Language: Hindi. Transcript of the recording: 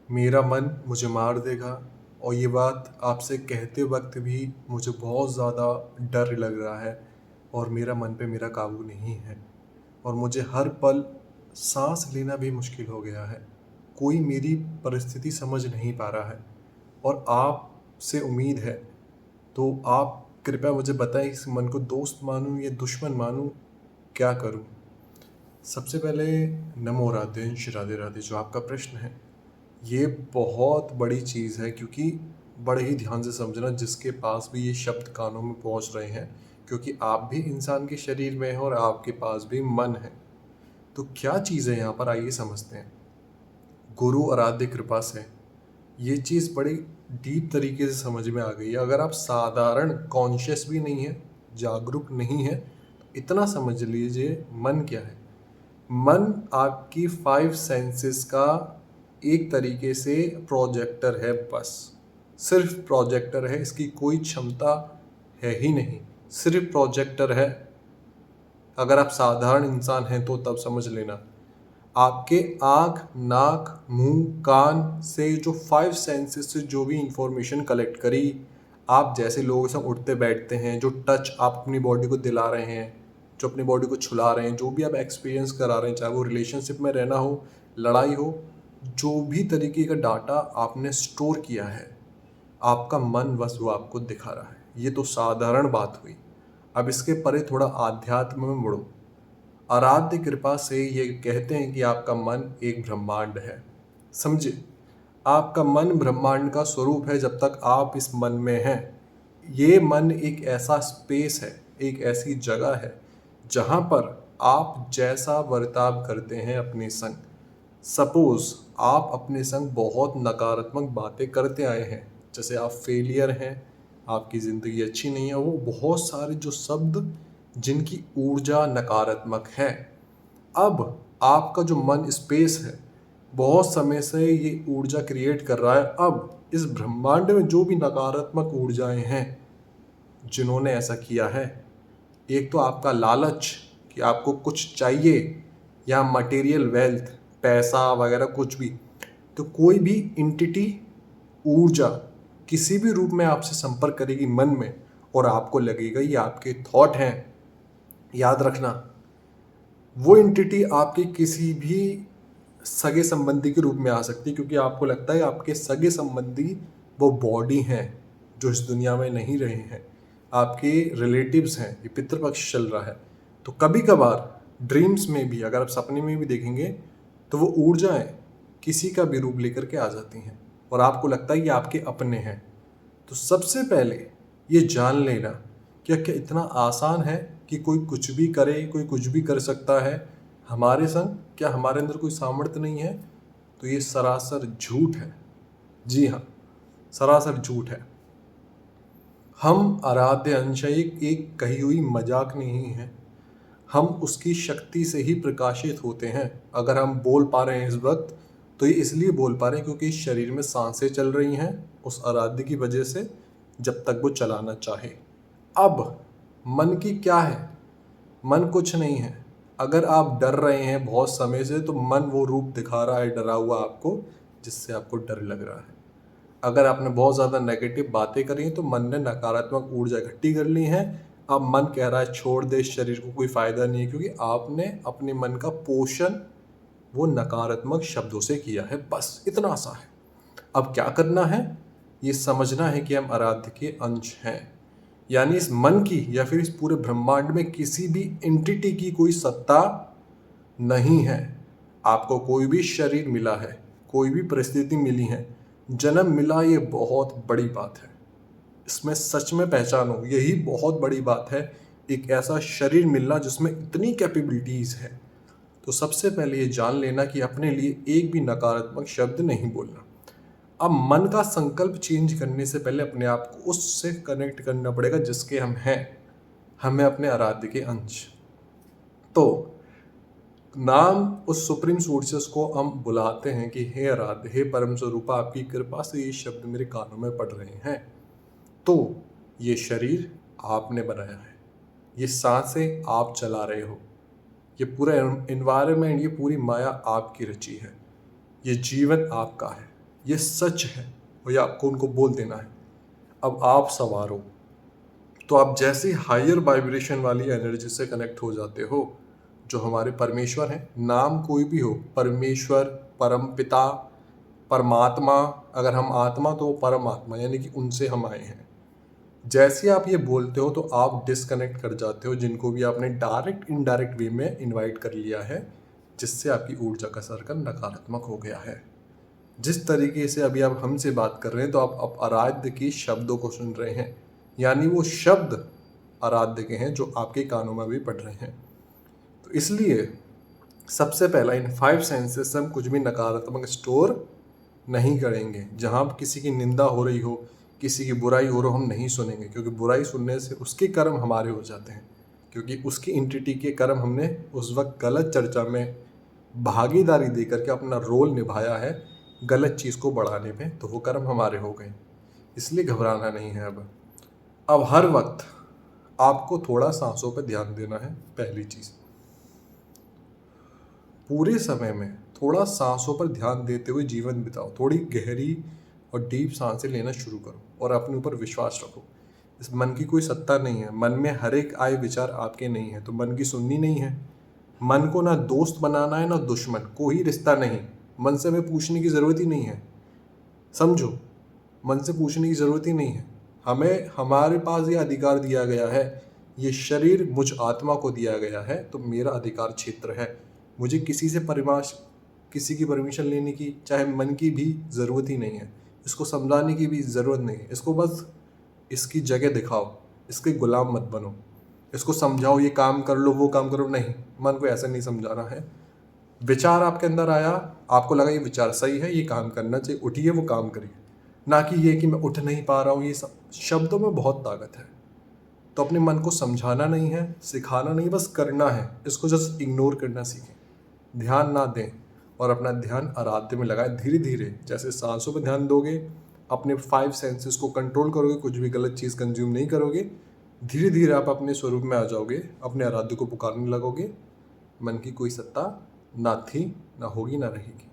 मेरा मन मुझे मार देगा और ये बात आपसे कहते वक्त भी मुझे बहुत ज़्यादा डर लग रहा है और मेरा मन पे मेरा काबू नहीं है और मुझे हर पल सांस लेना भी मुश्किल हो गया है। कोई मेरी परिस्थिति समझ नहीं पा रहा है और आपसे उम्मीद है, तो आप कृपया मुझे बताएं इस मन को दोस्त मानूं या दुश्मन मानूं, क्या करूं? सबसे पहले नमो राधेंश राधे राधे। जो आपका प्रश्न है ये बहुत बड़ी चीज़ है, क्योंकि बड़े ही ध्यान से समझना जिसके पास भी ये शब्द कानों में पहुंच रहे हैं, क्योंकि आप भी इंसान के शरीर में हैं और आपके पास भी मन है। तो क्या चीज़ है यहाँ पर, आइए समझते हैं। गुरु आराध्य कृपा से ये चीज़ बड़ी डीप तरीके से समझ में आ गई है। अगर आप साधारण कॉन्शियस भी नहीं है, जागरूक नहीं है, तो इतना समझ लीजिए मन क्या है। मन आपकी 5 सेंसेस का एक तरीके से प्रोजेक्टर है, बस सिर्फ प्रोजेक्टर है। इसकी कोई क्षमता है ही नहीं, सिर्फ प्रोजेक्टर है। अगर आप साधारण इंसान हैं तो तब समझ लेना। आपके आँख, नाक, मुंह, कान से जो 5 सेंसेस से जो भी इंफॉर्मेशन कलेक्ट करी, आप जैसे लोगों से उठते बैठते हैं, जो टच आप अपनी बॉडी को दिला रहे हैं, जो अपनी बॉडी को छुला रहे हैं, जो भी आप एक्सपीरियंस करा रहे हैं, चाहे वो रिलेशनशिप में रहना हो, लड़ाई हो, जो भी तरीके का डाटा आपने स्टोर किया है, आपका मन बस वो आपको दिखा रहा है। ये तो साधारण बात हुई। अब इसके परे थोड़ा आध्यात्म में मुड़ो। आराध्य कृपा से ये कहते हैं कि आपका मन एक ब्रह्मांड है। समझे, आपका मन ब्रह्मांड का स्वरूप है जब तक आप इस मन में हैं। ये मन एक ऐसा स्पेस है, एक ऐसी जगह है जहाँ पर आप जैसा बर्ताव करते हैं अपने संग, सपोज आप अपने संग बहुत नकारात्मक बातें करते आए हैं, जैसे आप फेलियर हैं, आपकी ज़िंदगी अच्छी नहीं है, वो बहुत सारे जो शब्द जिनकी ऊर्जा नकारात्मक है। अब आपका जो मन स्पेस है, बहुत समय से ये ऊर्जा क्रिएट कर रहा है। अब इस ब्रह्मांड में जो भी नकारात्मक ऊर्जाएं हैं, जिन्होंने ऐसा किया है, एक तो आपका लालच कि आपको कुछ चाहिए, या मटेरियल वेल्थ, पैसा वगैरह कुछ भी, तो कोई भी इंटिटी, ऊर्जा किसी भी रूप में आपसे संपर्क करेगी मन में, और आपको लगेगा ये आपके थॉट हैं। याद रखना, वो इंटिटी आपके किसी भी सगे संबंधी के रूप में आ सकती है, क्योंकि आपको लगता है आपके सगे संबंधी वो बॉडी हैं जो इस दुनिया में नहीं रहे हैं, आपके रिलेटिव्स हैं, ये पितृपक्ष चल रहा है। तो कभी कभार ड्रीम्स में भी, अगर आप सपने में भी देखेंगे, तो वो ऊर्जाएं किसी का भी रूप लेकर के आ जाती हैं और आपको लगता है ये आपके अपने हैं। तो सबसे पहले ये जान लेना, क्या इतना आसान है कि कोई कुछ भी करे, कोई कुछ भी कर सकता है हमारे संग? क्या हमारे अंदर कोई सामर्थ्य नहीं है? तो ये सरासर झूठ है। जी हाँ, सरासर झूठ है। हम आराध्य अंश एक कही हुई मजाक नहीं है। हम उसकी शक्ति से ही प्रकाशित होते हैं। अगर हम बोल पा रहे हैं इस वक्त, तो ये इसलिए बोल पा रहे हैं क्योंकि इस शरीर में सांसें चल रही हैं उस आराध्य की वजह से, जब तक वो चलाना चाहे। अब मन की क्या है? मन कुछ नहीं है। अगर आप डर रहे हैं बहुत समय से, तो मन वो रूप दिखा रहा है डरा हुआ आपको, जिससे आपको डर लग रहा है। अगर आपने बहुत ज़्यादा नेगेटिव बातें करी हैं, तो मन ने नकारात्मक ऊर्जा इकट्ठी कर ली है। अब मन कह रहा है छोड़ दे इस शरीर को, कोई फ़ायदा नहीं है, क्योंकि आपने अपने मन का पोषण वो नकारात्मक शब्दों से किया है। बस इतना सा है। अब क्या करना है, ये समझना है कि हम आराध्य के अंश हैं, यानी इस मन की या फिर इस पूरे ब्रह्मांड में किसी भी एंटिटी की कोई सत्ता नहीं है। आपको कोई भी शरीर मिला है, कोई भी परिस्थिति मिली है, जन्म मिला, ये बहुत बड़ी बात है। इसमें सच में पहचानो, यही बहुत बड़ी बात है, एक ऐसा शरीर मिलना जिसमें इतनी कैपेबिलिटीज़ है। तो सबसे पहले ये जान लेना कि अपने लिए एक भी नकारात्मक शब्द नहीं बोलना। अब मन का संकल्प चेंज करने से पहले अपने आप को उससे कनेक्ट करना पड़ेगा जिसके हम हैं, हमें अपने आराध्य के अंश। तो नाम उस सुप्रीम सोर्सेस को हम बुलाते हैं कि हे आराध्य, हे परम स्वरूपा, आपकी कृपा से ये शब्द मेरे कानों में पड़ रहे हैं। तो ये शरीर आपने बनाया है, ये सांसें आप चला रहे हो, ये पूरा एनवायरनमेंट, ये पूरी माया आपकी रची है, ये जीवन आपका है। ये सच है और ये आपको उनको बोल देना है। अब आप सवार हो, तो आप जैसे हायर वाइब्रेशन वाली एनर्जी से कनेक्ट हो जाते हो, जो हमारे परमेश्वर हैं, नाम कोई भी हो, परमेश्वर, परम पिता, परमात्मा, अगर हम आत्मा तो परमात्मा, यानी कि उनसे हम आए हैं। जैसे ही आप ये बोलते हो तो आप डिस्कनेक्ट कर जाते हो जिनको भी आपने डायरेक्ट इनडायरेक्ट वे में इनवाइट कर लिया है, जिससे आपकी ऊर्जा का सर्कल नकारात्मक हो गया है। जिस तरीके से अभी आप हमसे बात कर रहे हैं, तो आप आराध्य के शब्दों को सुन रहे हैं, यानी वो शब्द आराध्य के हैं जो आपके कानों में भी पड़ रहे हैं। तो इसलिए सबसे पहला, इन 5 सेंसेस से हम कुछ भी नकारात्मक स्टोर नहीं करेंगे। जहाँ किसी की निंदा हो रही हो, किसी की बुराई हो रही हो, हम नहीं सुनेंगे, क्योंकि बुराई सुनने से उसके कर्म हमारे हो जाते हैं, क्योंकि उसकी एंटिटी के कर्म हमने उस वक्त गलत चर्चा में भागीदारी दे करके अपना रोल निभाया है गलत चीज़ को बढ़ाने में, तो वो कर्म हमारे हो गए। इसलिए घबराना नहीं है। अब हर वक्त आपको थोड़ा सांसों पर ध्यान देना है। पहली चीज़, पूरे समय में थोड़ा सांसों पर ध्यान देते हुए जीवन बिताओ। थोड़ी गहरी और डीप सांसें लेना शुरू करो और अपने ऊपर विश्वास रखो। इस मन की कोई सत्ता नहीं है। मन में हर एक आए विचार आपके नहीं है, तो मन की सुननी नहीं है। मन को ना दोस्त बनाना है ना दुश्मन, कोई रिश्ता नहीं। मन से हमें पूछने की ज़रूरत ही नहीं है, समझो। मन से पूछने की ज़रूरत ही नहीं है। हमें हमारे पास ये अधिकार दिया गया है, ये शरीर मुझ आत्मा को दिया गया है, तो मेरा अधिकार क्षेत्र है। मुझे किसी की परमिशन लेने की, चाहे मन की, भी ज़रूरत ही नहीं है। इसको समझाने की भी ज़रूरत नहीं है। इसको बस इसकी जगह दिखाओ, इसके गुलाम मत बनो। इसको समझाओ, ये काम कर लो, वो काम करो, नहीं। मन को ऐसा नहीं समझाना है। विचार आपके अंदर आया, आपको लगा ये विचार सही है, ये काम करना चाहिए, उठिए, वो काम करिए। ना कि ये कि मैं उठ नहीं पा रहा हूँ। ये सब शब्दों में बहुत ताकत है। तो अपने मन को समझाना नहीं है, सिखाना नहीं, बस करना है। इसको जस्ट इग्नोर करना सीखें, ध्यान ना दें और अपना ध्यान आराध्य में लगाएं। धीरे धीरे जैसे सांसों पर ध्यान दोगे, अपने 5 सेंसेस को कंट्रोल करोगे, कुछ भी गलत चीज़ कंज्यूम नहीं करोगे, धीरे धीरे आप अपने स्वरूप में आ जाओगे, अपने आराध्य को पुकारने लगोगे। मन की कोई सत्ता ना थी, ना होगी, ना रहेगी।